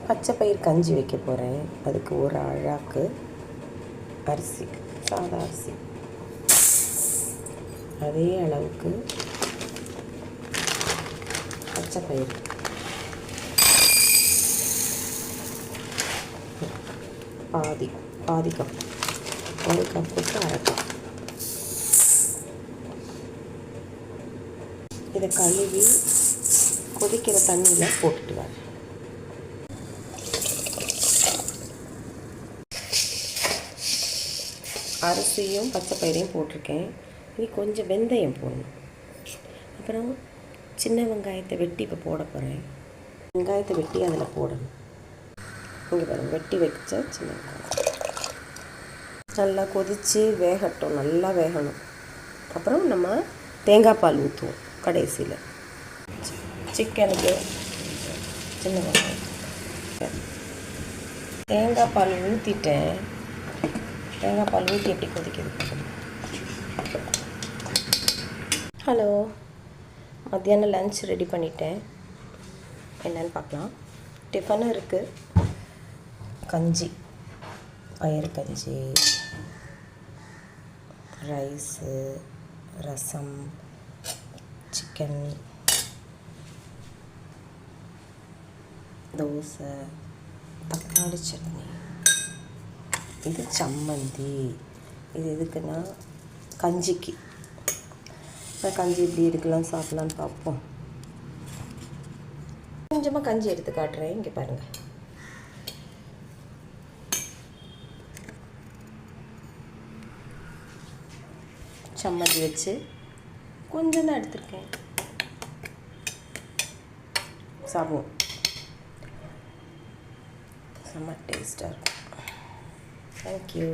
பச்சை பயிர் கஞ்சி வைக்க போகிறேன். அதுக்கு ஒரு அழாக்கு அரிசி, சாதா அரிசி, அதே அளவுக்கு பச்சை பயிர், பாதி கப், ஒரு கப்புக்கு அரை கப். இதை கழுவி கொதிக்கிற தண்ணியில் போட்டுட்டு வரேன். அரிசியும் பச்சை பயிரையும் போட்டிருக்கேன். இனி கொஞ்சம் வெந்தயம் போடணும். அப்புறம் சின்ன வெங்காயத்தை வெட்டி இப்போ போட போகிறேன். வெங்காயத்தை வெட்டி அதில் போடணும். இங்கே பாருங்கள், வெட்டி வச்ச சின்ன வெங்காயம் நல்லா கொதித்து வேகட்டும், நல்லா வேகணும். அப்புறம் நம்ம தேங்காய் பால் ஊற்றுவோம் கடைசியில். சிக்கனுக்கு சின்ன வெங்காயம் தேங்காய் பால் ஊற்றிட்டேன். தேங்காய் பால் ஊற்றி எப்படி கொதிக்குது. ஹலோ, மத்தியானம் லன்ச் ரெடி பண்ணிட்டேன். என்னென்னு பார்க்கலாம். டிஃபனும் இருக்குது, கஞ்சி, பயிறு கஞ்சி, ரைஸு, ரசம், சிக்கன், தோசை, தக்காளி சட்னி, இது சம்மந்தி. இது எதுக்குன்னா கஞ்சிக்கு. கஞ்சி இப்படி எடுக்கலாம், சாப்பிட்லான்னு பார்ப்போம். கொஞ்சமாக கஞ்சி எடுத்து காட்டுறேன். இங்கே பாருங்கள். சம்மந்தி வச்சு கொஞ்சம் தான் எடுத்துருக்கேன். சாப்பிடுவோம். செம்ம டேஸ்ட்டாக இருக்கும். தேங்க்யூ.